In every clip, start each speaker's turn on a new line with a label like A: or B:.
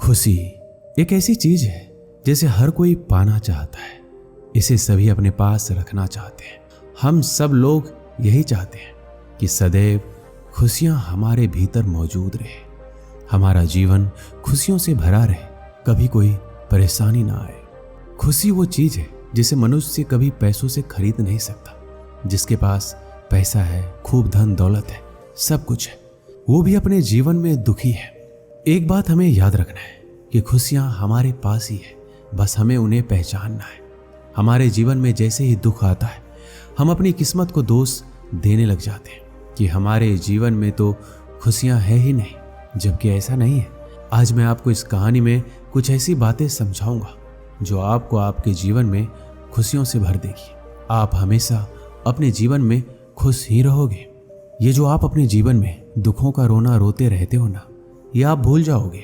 A: खुशी एक ऐसी चीज है जिसे हर कोई पाना चाहता है। इसे सभी अपने पास रखना चाहते हैं। हम सब लोग यही चाहते हैं कि सदैव खुशियां हमारे भीतर मौजूद रहे, हमारा जीवन खुशियों से भरा रहे, कभी कोई परेशानी ना आए। खुशी वो चीज है जिसे मनुष्य कभी पैसों से खरीद नहीं सकता। जिसके पास पैसा है, खूब धन दौलत है, सब कुछ है, वो भी अपने जीवन में दुखी है। एक बात हमें याद रखना है कि खुशियां हमारे पास ही है, बस हमें उन्हें पहचानना है। हमारे जीवन में जैसे ही दुख आता है, हम अपनी किस्मत को दोष देने लग जाते हैं कि हमारे जीवन में तो खुशियां है ही नहीं, जबकि ऐसा नहीं है। आज मैं आपको इस कहानी में कुछ ऐसी बातें समझाऊंगा जो आपको आपके जीवन में खुशियों से भर देगी। आप हमेशा अपने जीवन में खुश ही रहोगे। ये जो आप अपने जीवन में दुखों का रोना रोते रहते हो ना, ये आप भूल जाओगे।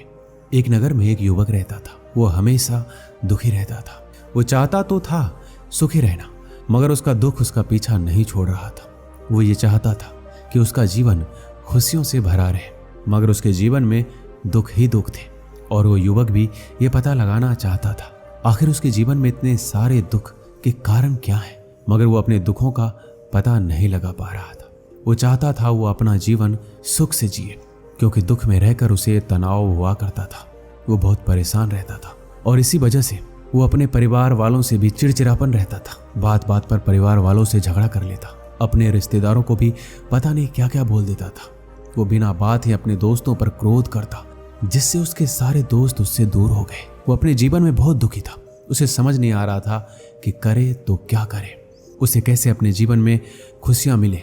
A: एक नगर में एक युवक रहता था। वो हमेशा दुखी रहता था। वो चाहता तो था सुखी रहना, मगर उसका दुख उसका पीछा नहीं छोड़ रहा था। वो ये चाहता था कि उसका जीवन खुशियों से भरा रहे, मगर उसके जीवन में दुख ही दुख थे। और वो युवक भी ये पता लगाना चाहता था आखिर उसके जीवन में इतने सारे दुख के कारण क्या है, मगर वो अपने दुखों का पता नहीं लगा पा रहा था। वो चाहता था वो अपना जीवन सुख से जिए, क्योंकि दुख में रहकर उसे तनाव हुआ करता था। वो बहुत परेशान रहता था और इसी वजह से वो अपने परिवार वालों से भी चिड़चिड़ापन रहता था। बात बात पर परिवार वालों से झगड़ा कर लेता, अपने रिश्तेदारों को भी पता नहीं क्या क्या बोल देता था। वो बिना बात ही अपने दोस्तों पर क्रोध करता, जिससे उसके सारे दोस्त उससे दूर हो गए। वो अपने जीवन में बहुत दुखी था। उसे समझ नहीं आ रहा था कि करे तो क्या करे, उसे कैसे अपने जीवन में खुशियां मिले।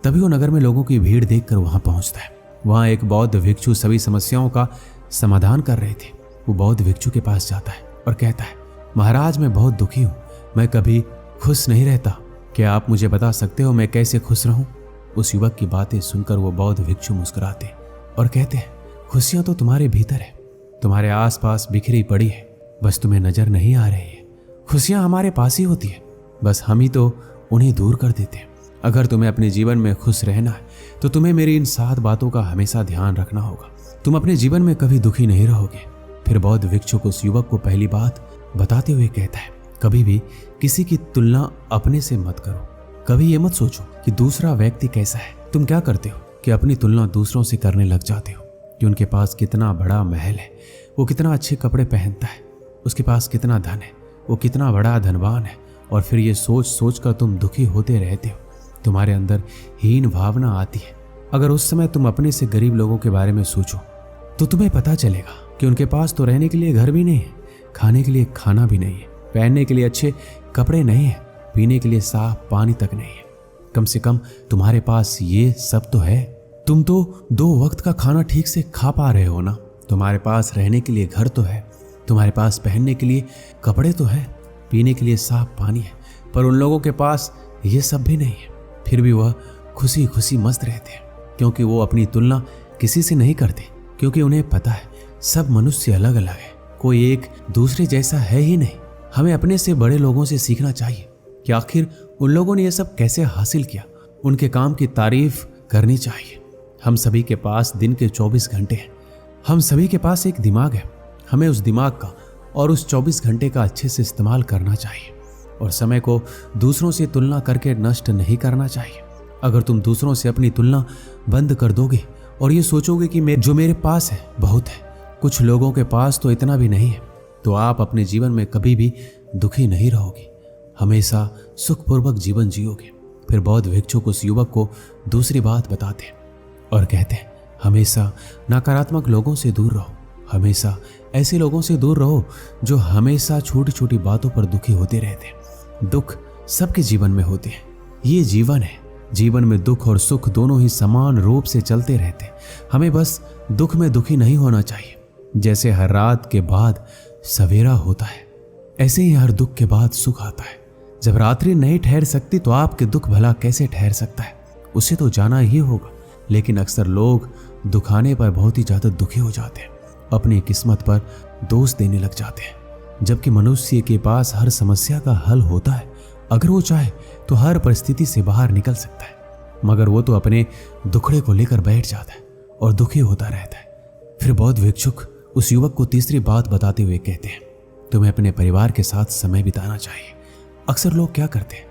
A: तभी वो नगर में लोगों की भीड़ देखकर वहां पहुंचता है। वहां एक बौद्ध भिक्षु सभी समस्याओं का समाधान कर रहे थे। वो बौद्ध भिक्षु के पास जाता है और कहता है, महाराज मैं बहुत दुखी हूँ, मैं कभी खुश नहीं रहता। क्या आप मुझे बता सकते हो मैं कैसे खुश रहूं? उस युवक की बातें सुनकर वो बौद्ध भिक्षु मुस्कुराते और कहते हैं, खुशियां तो तुम्हारे भीतर है, तुम्हारे आसपास बिखरी पड़ी है, बस तुम्हें नजर नहीं आ रही है। खुशियां हमारे पास ही होती है, बस हम ही तो उन्हें दूर कर देते हैं। अगर तुम्हें अपने जीवन में खुश रहना है तो तुम्हें मेरी इन 7 बातों का हमेशा ध्यान रखना होगा। तुम अपने जीवन में कभी दुखी नहीं रहोगे। फिर बौद्ध भिक्षु उस युवक को पहली बात बताते हुए कहता है, कभी भी किसी की तुलना अपने से मत करो। कभी ये मत सोचो कि दूसरा व्यक्ति कैसा है। तुम क्या करते हो कि अपनी तुलना दूसरों से करने लग जाते हो कि उनके पास कितना बड़ा महल है, वो कितना अच्छे कपड़े पहनता है, उसके पास कितना धन है, वो कितना बड़ा धनवान है। और फिर ये सोच सोच कर तुम दुखी होते रहते हो। तुम्हारे अंदर हीन भावना आती है। अगर उस समय तुम अपने से गरीब लोगों के बारे में सोचो तो तुम्हें पता चलेगा कि उनके पास तो रहने के लिए घर भी नहीं है, खाने के लिए खाना भी नहीं है, पहनने के लिए अच्छे कपड़े नहीं है, पीने के लिए साफ पानी तक नहीं है। कम से कम तुम्हारे पास ये सब तो है। तुम तो 2 वक्त का खाना ठीक से खा पा रहे हो ना। तुम्हारे पास रहने के लिए घर तो है, तुम्हारे पास पहनने के लिए कपड़े तो है, पीने के लिए साफ पानी है। पर उन लोगों के पास ये सब भी नहीं है, फिर भी वह खुशी खुशी मस्त रहते हैं, क्योंकि वो अपनी तुलना किसी से नहीं करते, क्योंकि उन्हें पता है सब मनुष्य अलग अलग है, कोई एक दूसरे जैसा है ही नहीं। हमें अपने से बड़े लोगों से सीखना चाहिए कि आखिर उन लोगों ने यह सब कैसे हासिल किया। उनके काम की तारीफ करनी चाहिए। हम सभी के पास दिन के 24 घंटे हैं। हम सभी के पास एक दिमाग है। हमें उस दिमाग का और उस 24 घंटे का अच्छे से इस्तेमाल करना चाहिए और समय को दूसरों से तुलना करके नष्ट नहीं करना चाहिए। अगर तुम दूसरों से अपनी तुलना बंद कर दोगे और ये सोचोगे कि जो मेरे पास है बहुत है, कुछ लोगों के पास तो इतना भी नहीं है, तो आप अपने जीवन में कभी भी दुखी नहीं रहोगे, हमेशा सुखपूर्वक जीवन जियोगे। फिर बौद्ध भिक्षु उस युवक को दूसरी बात बताते हैं और कहते हैं, हमेशा नकारात्मक लोगों से दूर रहो। हमेशा ऐसे लोगों से दूर रहो जो हमेशा छोटी छोटी बातों पर दुखी होते रहते हैं। दुख सबके जीवन में होते हैं, ये जीवन है। जीवन में दुख और सुख दोनों ही समान रूप से चलते रहते हैं। हमें बस दुख में दुखी नहीं होना चाहिए। जैसे हर रात के बाद सवेरा होता है, ऐसे ही हर दुख के बाद सुख आता है। जब रात्रि नहीं ठहर सकती तो आपके दुख भला कैसे ठहर सकता है? उसे तो जाना ही होगा। लेकिन अक्सर लोग दुखाने पर बहुत ही ज्यादा दुखी हो जाते हैं, अपनी किस्मत पर दोष देने लग जाते हैं, जबकि मनुष्य के पास हर समस्या का हल होता है। अगर वो चाहे तो हर परिस्थिति से बाहर निकल सकता है, मगर वो तो अपने दुखड़े को लेकर बैठ जाता है और दुखी होता रहता है। फिर बौद्ध भिक्षुक उस युवक को तीसरी बात बताते हुए कहते हैं, तुम्हें अपने परिवार के साथ समय बिताना चाहिए। अक्सर लोग क्या करते हैं,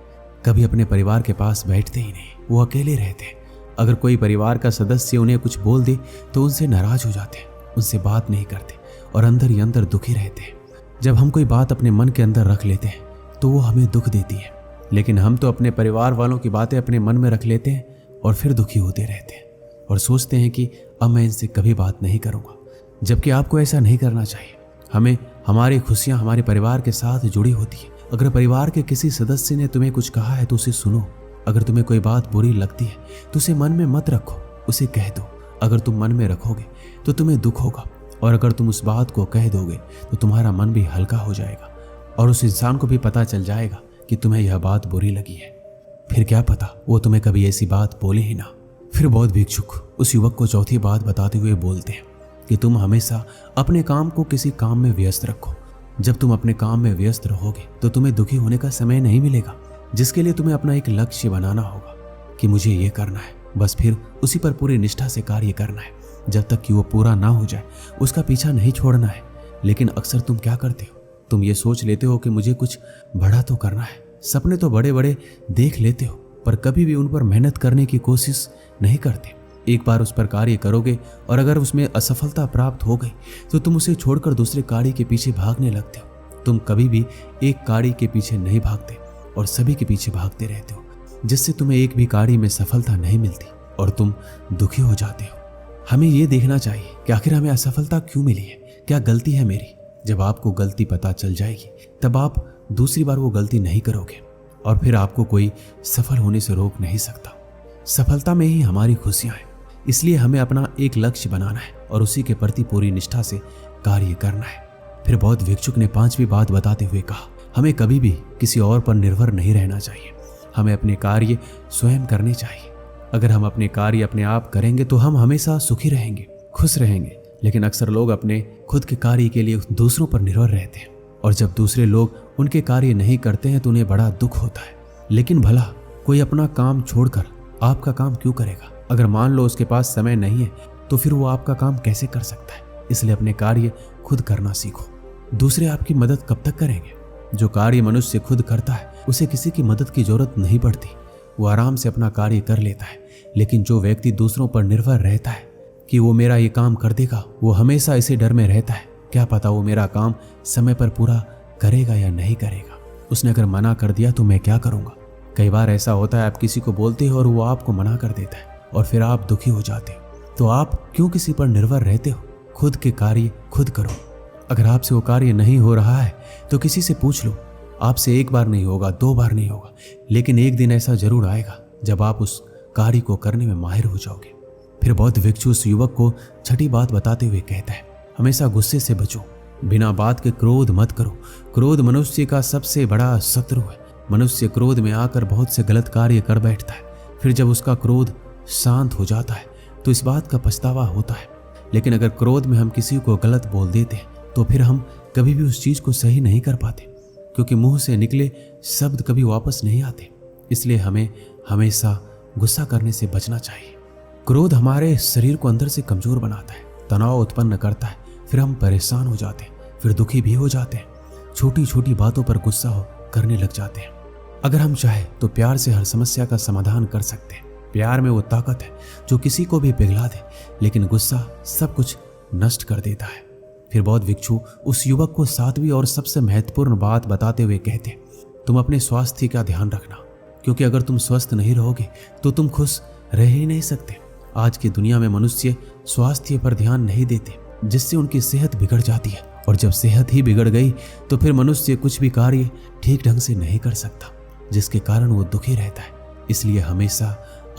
A: कभी अपने परिवार के पास बैठते ही नहीं, वो अकेले रहते हैं। अगर कोई परिवार का सदस्य उन्हें कुछ बोल दे तो उनसे नाराज हो जाते हैं, उनसे बात नहीं करते और अंदर ही अंदर दुखी रहते हैं। जब हम कोई बात अपने मन के अंदर रख लेते हैं तो वो हमें दुख देती है, लेकिन हम तो अपने परिवार वालों की बातें अपने मन में रख लेते हैं और फिर दुखी होते रहते हैं और सोचते हैं कि अब मैं इनसे कभी बात नहीं करूँगा, जबकि आपको ऐसा नहीं करना चाहिए। हमें हमारी खुशियाँ हमारे परिवार के साथ जुड़ी होती है। अगर परिवार के किसी सदस्य ने तुम्हें कुछ कहा है तो उसे सुनो। अगर तुम्हें कोई बात बुरी लगती है तो उसे मन में मत रखो, उसे कह दो। अगर तुम मन में रखोगे तो तुम्हें दुख होगा, और अगर तुम उस बात को कह दोगे तो तुम्हारा मन भी हल्का हो जाएगा और उस इंसान को भी पता चल जाएगा कि तुम्हें यह बात बुरी लगी है। फिर क्या पता वो तुम्हें कभी ऐसी बात बोले ही ना। फिर बौद्ध भिक्षुक उस युवक को चौथी बात बताते हुए बोलते हैं कि तुम हमेशा अपने काम को किसी काम में व्यस्त रखो। जब तुम अपने काम में व्यस्त रहोगे तो तुम्हें दुखी होने का समय नहीं मिलेगा, जिसके लिए तुम्हें अपना एक लक्ष्य बनाना होगा कि मुझे ये करना है, बस फिर उसी पर पूरी निष्ठा से कार्य करना है। जब तक कि वो पूरा ना हो जाए उसका पीछा नहीं छोड़ना है। लेकिन अक्सर तुम क्या करते हो, तुम ये सोच लेते हो कि मुझे कुछ बड़ा तो करना है, सपने तो बड़े बड़े देख लेते हो, पर कभी भी उन पर मेहनत करने की कोशिश नहीं करते। एक बार उस पर कार्य करोगे और अगर उसमें असफलता प्राप्त हो गई तो तुम उसे छोड़कर दूसरे कार्य के पीछे भागने लगते हो। तुम कभी भी एक कार्य के पीछे नहीं भागते और सभी के पीछे भागते रहते हो, जिससे तुम्हें एक भी कार्य में सफलता नहीं मिलती और तुम दुखी हो जाते हो। हमें ये देखना चाहिए कि आखिर हमें असफलता क्यों मिली है, क्या गलती है मेरी। जब आपको गलती पता चल जाएगी तब आप दूसरी बार वो गलती नहीं करोगे और फिर आपको कोई सफल होने से रोक नहीं सकता। सफलता में ही हमारी खुशियां हैं, इसलिए हमें अपना एक लक्ष्य बनाना है और उसी के प्रति पूरी निष्ठा से कार्य करना है। फिर बौद्ध भिक्षुक ने पांचवी बात बताते हुए कहा, हमें कभी भी किसी और पर निर्भर नहीं रहना चाहिए। हमें अपने कार्य स्वयं करने चाहिए। अगर हम अपने कार्य अपने आप करेंगे तो हम हमेशा सुखी रहेंगे, खुश रहेंगे। लेकिन अक्सर लोग अपने खुद के कार्य के लिए दूसरों पर निर्भर रहते हैं और जब दूसरे लोग उनके कार्य नहीं करते हैं तो उन्हें बड़ा दुख होता है। लेकिन भला कोई अपना काम छोड़कर आपका काम क्यों करेगा? अगर मान लो उसके पास समय नहीं है तो फिर वो आपका काम कैसे कर सकता है? इसलिए अपने कार्य खुद करना सीखो। दूसरे आपकी मदद कब तक करेंगे? जो कार्य मनुष्य खुद करता है उसे किसी की मदद की जरूरत नहीं पड़ती, वो आराम से अपना कार्य कर लेता है। लेकिन जो व्यक्ति दूसरों पर निर्भर रहता है कि वो मेरा ये काम कर देगा, वो हमेशा इसी डर में रहता है, क्या पता वो मेरा काम समय पर पूरा करेगा या नहीं करेगा। उसने अगर मना कर दिया तो मैं क्या करूँगा। कई बार ऐसा होता है, आप किसी को बोलते हो और वो आपको मना कर देता है और फिर आप दुखी हो जाते हो। तो आप क्यों किसी पर निर्भर रहते हो? खुद के कार्य खुद करो। अगर आपसे वो कार्य नहीं हो रहा है तो किसी से पूछ लो। आपसे एक बार नहीं होगा, दो बार नहीं होगा, लेकिन एक दिन ऐसा जरूर आएगा जब आप उस कार्य को करने में माहिर हो जाओगे। फिर बौद्ध भिक्षु उस युवक को छठी बात बताते हुए कहता है, हमेशा गुस्से से बचो, बिना बात के क्रोध मत करो। क्रोध मनुष्य का सबसे बड़ा शत्रु है। मनुष्य क्रोध में आकर बहुत से गलत कार्य कर बैठता है, फिर जब उसका क्रोध शांत हो जाता है तो इस बात का पछतावा होता है। लेकिन अगर क्रोध में हम किसी को गलत बोल देते हैं तो फिर हम कभी भी उस चीज को सही नहीं कर पाते, क्योंकि मुंह से निकले शब्द कभी वापस नहीं आते। इसलिए हमें हमेशा गुस्सा करने से बचना चाहिए। क्रोध हमारे शरीर को अंदर से कमजोर बनाता है, तनाव उत्पन्न करता है, फिर हम परेशान हो जाते हैं, फिर दुखी भी हो जाते हैं, छोटी छोटी बातों पर गुस्सा करने लग जाते हैं। अगर हम चाहे तो प्यार से हर समस्या का समाधान कर सकते हैं। प्यार में वो ताकत है जो किसी को भी पिघला दे, लेकिन गुस्सा सब कुछ नष्ट कर देता है। फिर बौद्ध भिक्षु उस युवक को सातवीं और सबसे महत्वपूर्ण बात बताते हुए कहते, तुम अपने स्वास्थ्य का ध्यान रखना, क्योंकि अगर तुम स्वस्थ नहीं रहोगे तो तुम खुश रह ही नहीं सकते। आज की दुनिया में मनुष्य स्वास्थ्य पर ध्यान नहीं देते, जिससे उनकी सेहत बिगड़ जाती है, और जब सेहत ही बिगड़ गई तो फिर मनुष्य कुछ भी कार्य ठीक ढंग से नहीं कर सकता, जिसके कारण वो दुखी रहता है। इसलिए हमेशा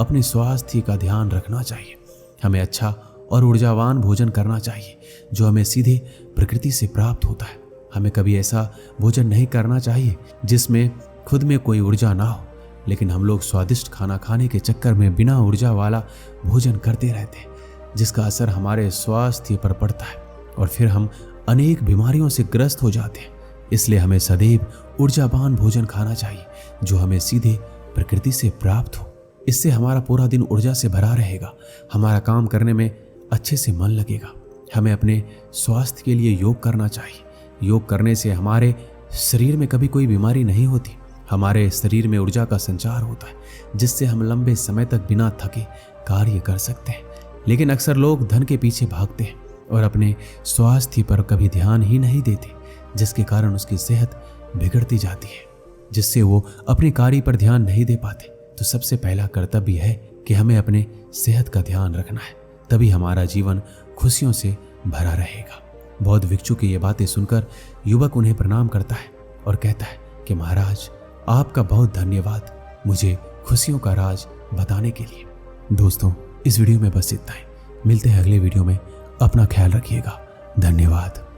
A: अपने स्वास्थ्य का ध्यान रखना चाहिए। हमें अच्छा और ऊर्जावान भोजन करना चाहिए जो हमें सीधे प्रकृति से प्राप्त होता है। हमें कभी ऐसा भोजन नहीं करना चाहिए जिसमें खुद में कोई ऊर्जा ना हो, लेकिन हम लोग स्वादिष्ट खाना खाने के चक्कर में बिना ऊर्जा वाला भोजन करते रहते हैं, जिसका असर हमारे स्वास्थ्य पर पड़ता है और फिर हम अनेक बीमारियों से ग्रस्त हो जाते हैं। इसलिए हमें सदैव ऊर्जावान भोजन खाना चाहिए जो हमें सीधे प्रकृति से प्राप्त हो। इससे हमारा पूरा दिन ऊर्जा से भरा रहेगा, हमारा काम करने में अच्छे से मन लगेगा, हमें अपने स्वास्थ्य के लिए योग करना चाहिए। योग करने से हमारे शरीर में कभी कोई बीमारी नहीं होती। हमारे शरीर में ऊर्जा का संचार होता है, जिससे हम लंबे समय तक बिना थके कार्य कर सकते हैं। लेकिन अक्सर लोग धन के पीछे भागते हैं और अपने स्वास्थ्य पर कभी ध्यान ही नहीं देते, जिसके कारण उसकी सेहत बिगड़ती जाती है, जिससे वो अपने कार्य पर ध्यान नहीं दे पाते। तो सबसे पहला कर्तव्य है कि हमें अपने सेहत का ध्यान रखना है, तभी हमारा जीवन खुशियों से भरा रहेगा। बौद्ध भिक्षु की ये बातें सुनकर युवक उन्हें प्रणाम करता है और कहता है कि महाराज, आपका बहुत धन्यवाद मुझे खुशियों का राज बताने के लिए। दोस्तों, इस वीडियो में बस इतना ही। मिलते हैं अगले वीडियो में। अपना ख्याल रखिएगा। धन्यवाद।